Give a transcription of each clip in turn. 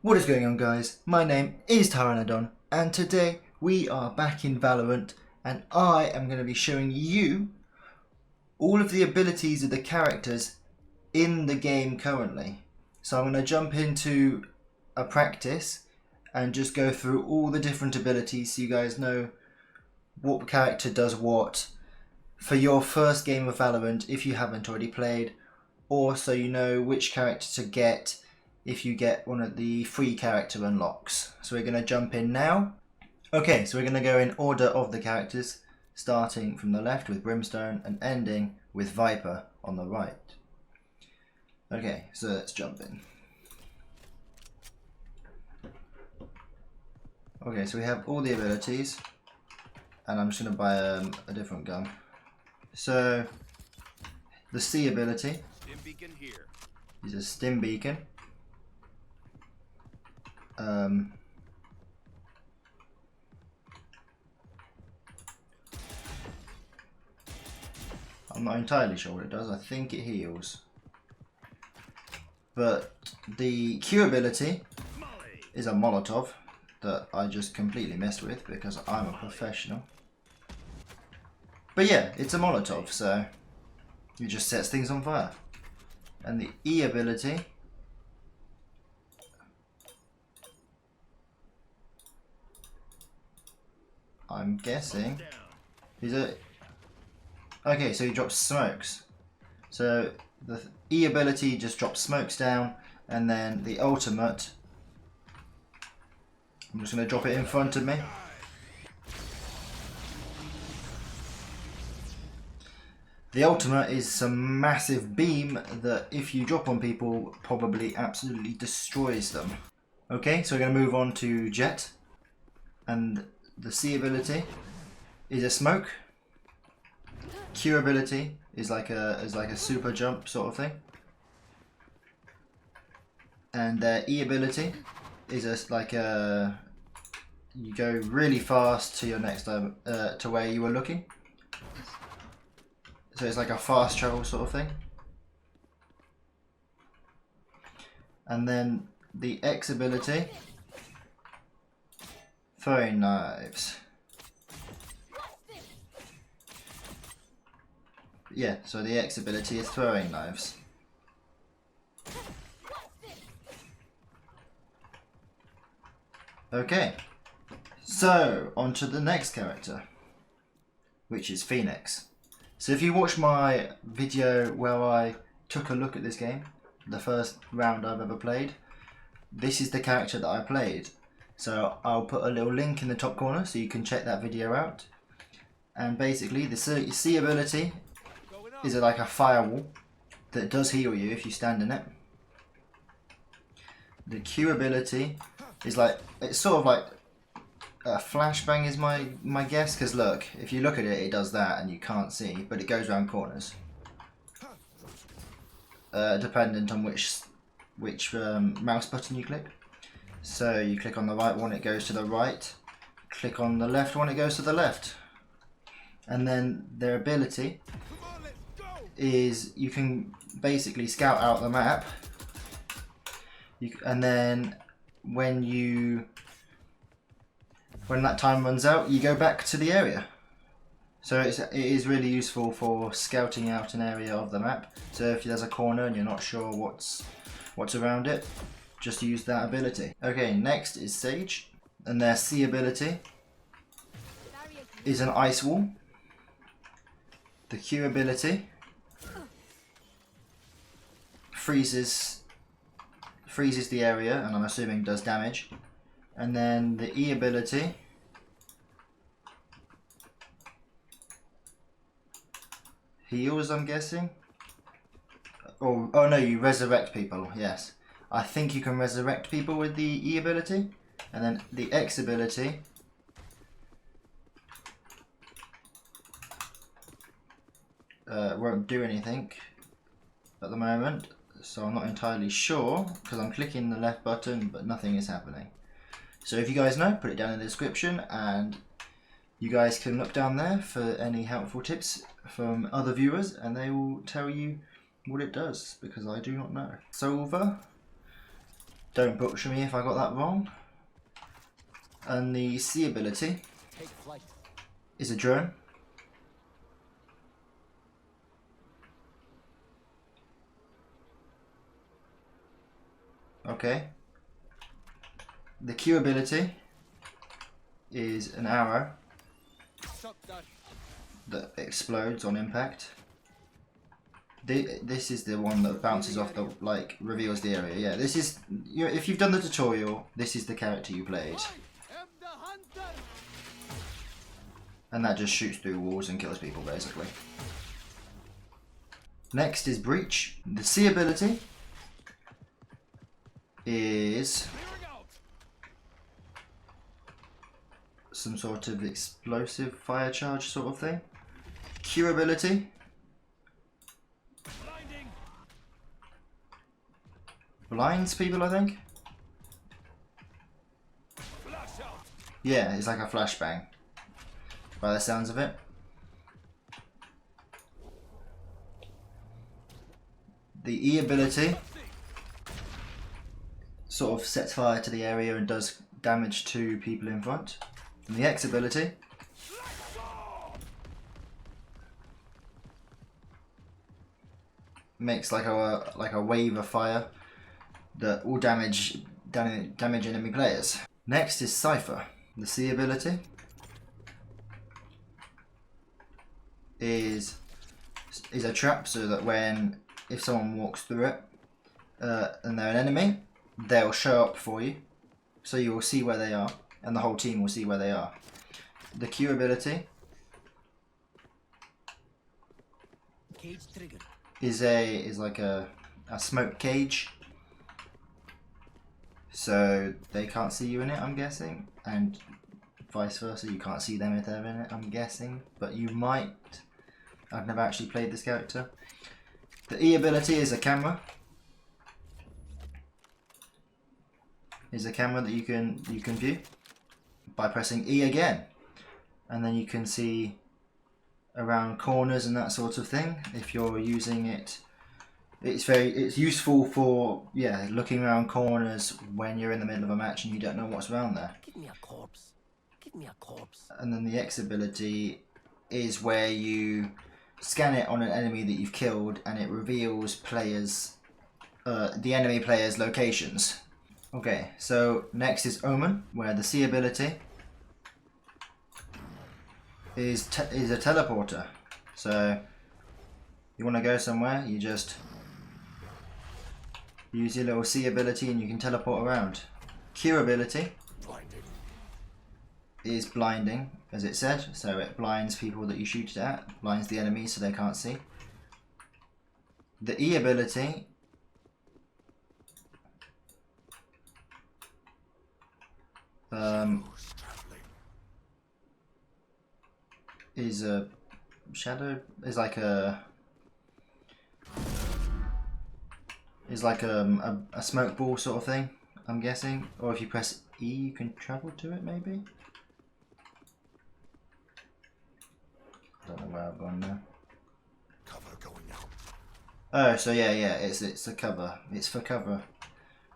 What is going on, guys? My name is Tyranadon and today we are back in Valorant and I am going to be showing you all of the abilities of the characters in the game currently. So I'm going to jump into a practice and just go through all the different abilities so you guys know what character does what for your first game of Valorant if you haven't already played, or so you know which character to get if you get one of the free character unlocks. So we're going to jump in now. Okay, so we're going to go in order of the characters, starting from the left with Brimstone and ending with Viper on the right. Okay, so let's jump in. Okay, so we have all the abilities and I'm just going to buy a different gun. So the C ability is a stim beacon. I'm not entirely sure what it does. I think it heals. But the Q ability is a Molotov that I just completely messed with because I'm a professional. But yeah, it's a Molotov, so it just sets things on fire. And the E ability I'm guessing is a... Okay, so he drops smokes. So the E ability just drops smokes down, and then the ultimate, I'm just going to drop it in front of me. The ultimate is some massive beam that if you drop on people probably absolutely destroys them. Okay, so we're going to move on to Jett, and the C ability is a smoke. Q ability is like a super jump sort of thing, and their E ability is like a you go really fast to your next to where you were looking. So it's like a fast travel sort of thing. And then the X ability, throwing knives. Yeah, so the X ability is throwing knives. Okay, so on to the next character, which is Phoenix. So if you watch my video where I took a look at this game, the first round I've ever played, this is the character that I played. So I'll put a little link in the top corner so you can check that video out. And basically the C ability is like a firewall that does heal you if you stand in it. The Q ability is like, it's sort of like a flashbang is my guess, because look, if you look at it, it does that and you can't see, but it goes around corners. Dependent on which mouse button you click. So you click on the right one, it goes to the right. Click on the left one, it goes to the left. And then their ability is you can basically scout out the map, and then when that time runs out, you go back to the area. So it is really useful for scouting out an area of the map. So if there's a corner and you're not sure what's around it, just use that ability. Okay, next is Sage, and their C ability is an ice wall. The Q ability freezes the area, and I'm assuming does damage. And then the E ability heals, I'm guessing. Oh no, you resurrect people, yes. I think you can resurrect people with the E ability. And then the X ability won't do anything at the moment, so I'm not entirely sure because I'm clicking the left button but nothing is happening. So if you guys know, put it down in the description and you guys can look down there for any helpful tips from other viewers and they will tell you what it does, because I do not know. Silver Don't butcher me if I got that wrong. And the C ability is a drone. Okay. The Q ability is an arrow that explodes on impact. This is the one that bounces off the, like, reveals the area. Yeah, this is, if you've done the tutorial, this is the character you played. And that just shoots through walls and kills people, basically. Next is Breach. The C ability is some sort of explosive fire charge sort of thing. Q ability blinds people, I think. Yeah, it's like a flashbang by the sounds of it. The E ability sort of sets fire to the area and does damage to people in front. And the X ability makes like a wave of fire that will damage enemy players. Next is Cypher. The C ability is a trap, so that if someone walks through it and they're an enemy, they'll show up for you, so you will see where they are, and the whole team will see where they are. The Q ability is like a smoke cage, so they can't see you in it, I'm guessing, and vice versa, you can't see them if they're in it, I'm guessing, but you might. I've never actually played this character. The E ability is a camera. Is a camera that you can view by pressing E again, and then you can see around corners and that sort of thing. If you're using it, it's useful for, yeah, looking around corners when you're in the middle of a match and you don't know what's around there. Give me a corpse. Give me a corpse. And then the X ability is where you scan it on an enemy that you've killed, and it reveals the enemy players' locations. Okay, so next is Omen, where the C ability is a teleporter. So you want to go somewhere, you just use your little C ability and you can teleport around. Q ability is blinding, as it said, so it blinds people that you shoot it at, blinds the enemies so they can't see. The E ability is a shadow, is like a smoke ball sort of thing, I'm guessing, or if you press E you can travel to it, maybe. Don't know where I've gone now. Cover going out. Oh, so yeah, it's a cover. It's for cover,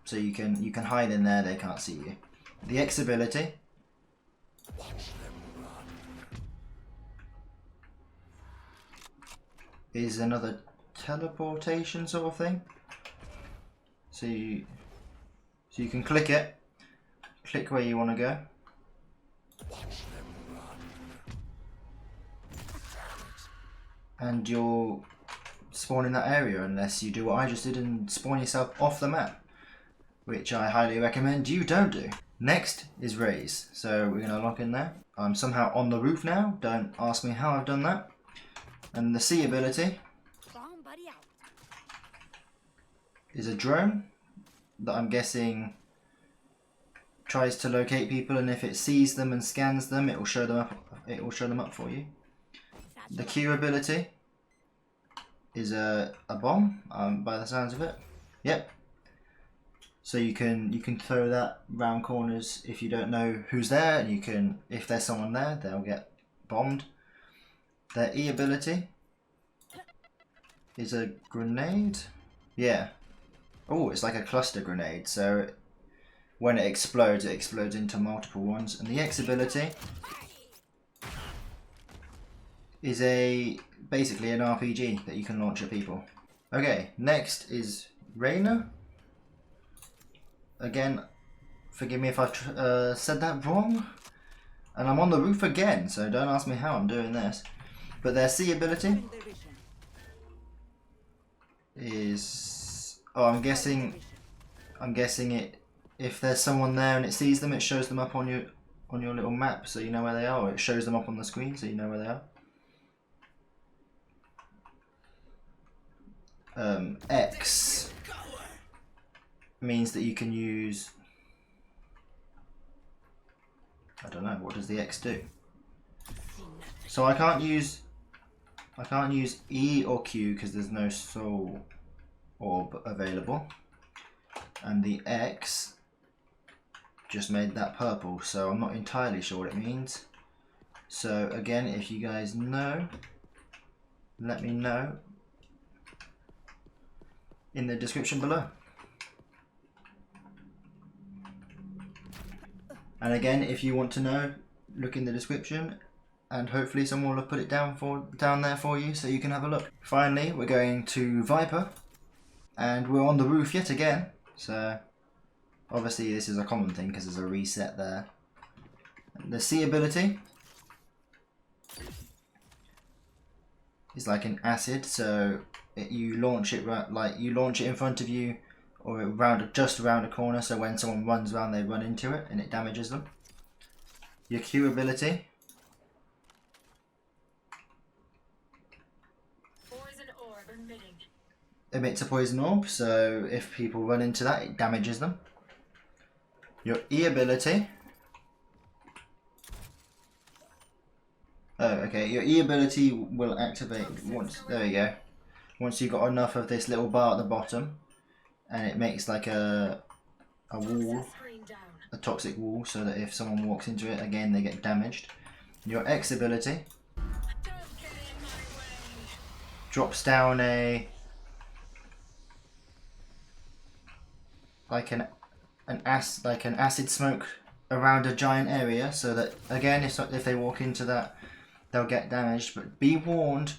so you can hide in there. They can't see you. The X ability is another teleportation sort of thing. So you can click it, click where you want to go. And you'll spawn in that area unless you do what I just did and spawn yourself off the map, which I highly recommend you don't do. Next is Raise. So we're going to lock in there. I'm somehow on the roof now. Don't ask me how I've done that. And the C ability is a drone that I'm guessing tries to locate people, and if it sees them and scans them, it will show them up. It will show them up for you. The Q ability is a bomb, by the sounds of it. Yep. So you can throw that round corners if you don't know who's there, and you can, if there's someone there, they'll get bombed. Their E ability is a grenade. Yeah. Oh, it's like a cluster grenade. So when it explodes into multiple ones. And the X ability is basically an RPG that you can launch at people. Okay, next is Raynor. Again, forgive me if I've said that wrong. And I'm on the roof again, so don't ask me how I'm doing this. But their C ability is... oh, I'm guessing it... if there's someone there and it sees them, it shows them up on your little map so you know where they are, or it shows them up on the screen so you know where they are. X means that you can use... I don't know, what does the X do? So I can't use E or Q because there's no soul orb available. And the X just made that purple, so I'm not entirely sure what it means. So again, if you guys know, let me know in the description below. And again, if you want to know, look in the description, and hopefully someone will have put it down there for you so you can have a look. Finally, we're going to Viper, and we're on the roof yet again. So obviously this is a common thing because there's a reset there. The C ability is like an acid, so you launch it in front of you, or just around a corner, so when someone runs around they run into it and it damages them. Your Q ability emits a poison orb, so if people run into that it damages them. Your E ability, your E ability will activate once, there we go, once you've got enough of this little bar at the bottom, and it makes like a wall, a toxic wall, so that if someone walks into it again they get damaged. Your X ability drops down an acid smoke around a giant area, so that again if they walk into that they'll get damaged. But be warned,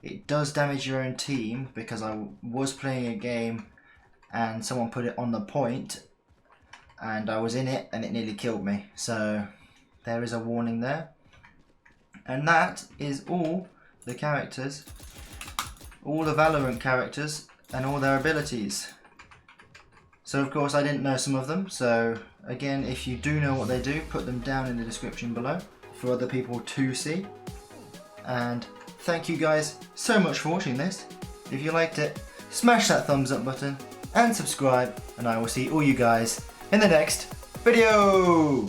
it does damage your own team, because I was playing a game and someone put it on the point and I was in it and it nearly killed me, so there is a warning there. And that is all the characters, all the Valorant characters and all their abilities. So of course I didn't know some of them, so again, if you do know what they do, put them down in the description below for other people to see. And thank you guys so much for watching this. If you liked it, smash that thumbs up button and subscribe, and I will see all you guys in the next video.